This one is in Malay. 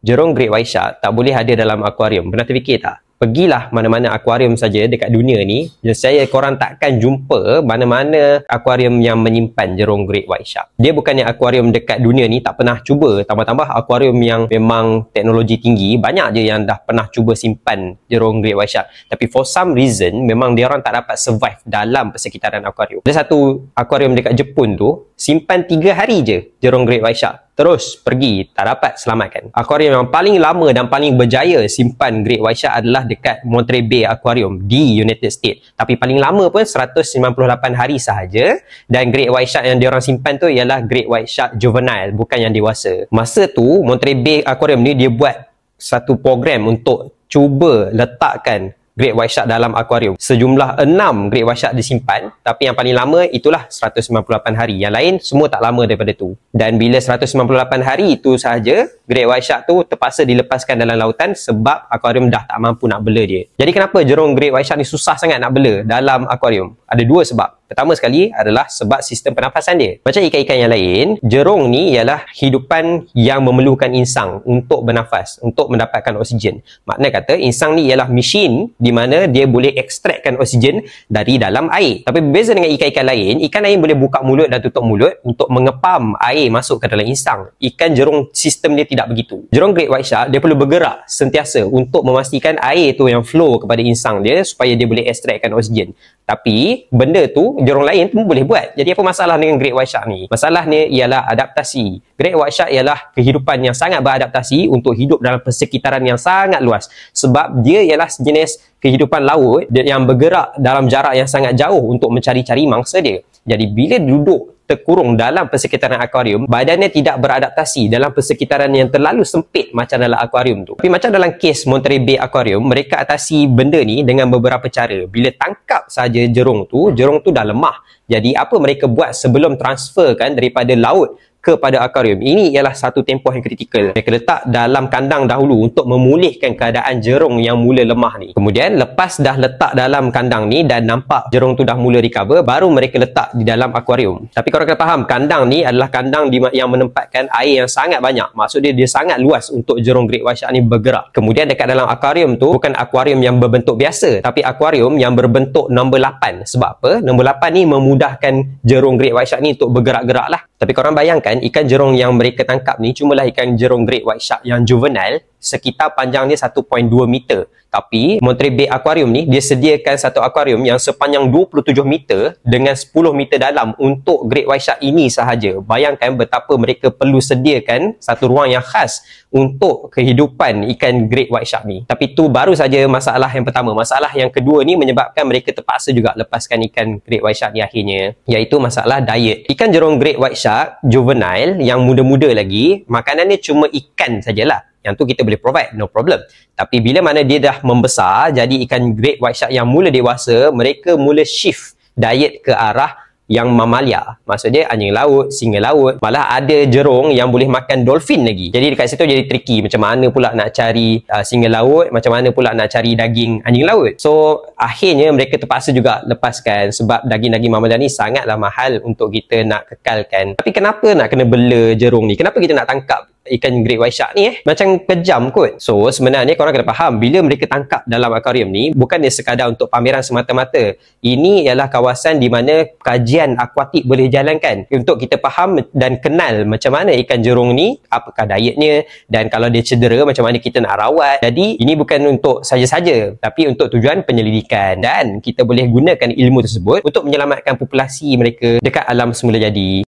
Jerung Great White Shark tak boleh ada dalam akuarium. Pernah terfikir tak? Pergilah mana-mana akuarium saja dekat dunia ni, saya korang takkan jumpa mana-mana akuarium yang menyimpan jerung Great White Shark. Dia bukannya akuarium dekat dunia ni tak pernah cuba. Tambah-tambah akuarium yang memang teknologi tinggi, banyak je yang dah pernah cuba simpan jerung Great White Shark. Tapi for some reason, memang dia orang tak dapat survive dalam persekitaran akuarium. Ada satu akuarium dekat Jepun tu, simpan 3 hari je jerung Great White Shark. Terus pergi, tak dapat selamatkan. Akuarium yang paling lama dan paling berjaya simpan Great White Shark adalah dekat Monterey Bay Aquarium di United States. Tapi paling lama pun 198 hari sahaja. Dan Great White Shark yang diorang simpan tu ialah Great White Shark juvenile, bukan yang dewasa. Masa tu, Monterey Bay Aquarium ni dia buat satu program untuk cuba letakkan Great White Shark dalam akuarium. Sejumlah 6 Great White Shark disimpan, tapi yang paling lama itulah 198 hari. Yang lain semua tak lama daripada tu. Dan bila 198 hari itu sahaja, Great White Shark tu terpaksa dilepaskan dalam lautan sebab akuarium dah tak mampu nak bela dia. Jadi kenapa jerung Great White Shark ni susah sangat nak bela dalam akuarium? Ada 2 sebab. Pertama sekali adalah sebab sistem pernafasan dia. Macam ikan-ikan yang lain, jerung ni ialah hidupan yang memerlukan insang untuk bernafas, untuk mendapatkan oksigen. Makna kata, insang ni ialah mesin di mana dia boleh ekstrakkan oksigen dari dalam air. Tapi berbeza dengan ikan-ikan lain boleh buka mulut dan tutup mulut untuk mengepam air masuk ke dalam insang. Ikan jerung sistem dia tidak begitu. Jerung Great White Shark, dia perlu bergerak sentiasa untuk memastikan air tu yang flow kepada insang dia supaya dia boleh ekstrakkan oksigen. Tapi benda tu jerung lain pun boleh buat. Jadi apa masalah dengan Great White Shark ni? Masalahnya ialah adaptasi. Great White Shark ialah kehidupan yang sangat beradaptasi untuk hidup dalam persekitaran yang sangat luas. Sebab dia ialah sejenis kehidupan laut yang bergerak dalam jarak yang sangat jauh untuk mencari-cari mangsa dia. Jadi bila duduk terkurung dalam persekitaran akuarium, badannya tidak beradaptasi dalam persekitaran yang terlalu sempit macam dalam akuarium tu. Tapi macam dalam kes Monterey Bay Aquarium, mereka atasi benda ni dengan beberapa cara. Bila tangkap saja jerung tu dah lemah. Jadi apa mereka buat sebelum transferkan daripada laut kepada akuarium? Ini ialah satu tempoh yang kritikal. Mereka letak dalam kandang dahulu untuk memulihkan keadaan jerung yang mula lemah ni. Kemudian lepas dah letak dalam kandang ni dan nampak jerung tu dah mula recover, baru mereka letak di dalam akuarium. Tapi korang kena faham, kandang ni adalah kandang yang menempatkan air yang sangat banyak. Maksud dia sangat luas untuk jerung Great White Shark ni bergerak. Kemudian dekat dalam akuarium tu, bukan akuarium yang berbentuk biasa, tapi akuarium yang berbentuk nombor 8. Sebab apa? Nombor 8 ni memudahkan jerung Great White Shark ni untuk bergerak-gerak lah. Tapi korang bayangkan, ikan jerung yang mereka tangkap ni cumalah ikan jerung Great White Shark yang juvenile, sekitar panjangnya 1.2 meter. Tapi Monterey Bay Aquarium ni dia sediakan satu akuarium yang sepanjang 27 meter dengan 10 meter dalam untuk Great White Shark ini sahaja. Bayangkan betapa mereka perlu sediakan satu ruang yang khas untuk kehidupan ikan Great White Shark ni. Tapi tu baru saja masalah yang pertama. Masalah yang kedua ni menyebabkan mereka terpaksa juga lepaskan ikan Great White Shark ni akhirnya, iaitu masalah diet. Ikan jerung Great White Shark juvenile yang muda-muda lagi, makanannya cuma ikan sajalah. Yang tu kita boleh provide, no problem. Tapi bila mana dia dah membesar, jadi ikan Great White Shark yang mula dewasa, mereka mula shift diet ke arah yang mamalia. Maksudnya anjing laut, singa laut, malah ada jerung yang boleh makan dolphin lagi. Jadi dekat situ jadi tricky. Macam mana pula nak cari singa laut, macam mana pula nak cari daging anjing laut. So akhirnya mereka terpaksa juga lepaskan sebab daging-daging mamalia ni sangatlah mahal untuk kita nak kekalkan. Tapi kenapa nak kena bela jerung ni? Kenapa kita nak tangkap ikan Great White Shark ni macam kejam kot. So sebenarnya korang kena faham, bila mereka tangkap dalam akuarium ni, bukan dia sekadar untuk pameran semata-mata. Ini ialah kawasan di mana kajian akuatik boleh jalankan untuk kita faham dan kenal macam mana ikan jerung ni, apakah dietnya, dan kalau dia cedera macam mana kita nak rawat. Jadi ini bukan untuk saja-saja, tapi untuk tujuan penyelidikan, dan kita boleh gunakan ilmu tersebut untuk menyelamatkan populasi mereka dekat alam semula jadi.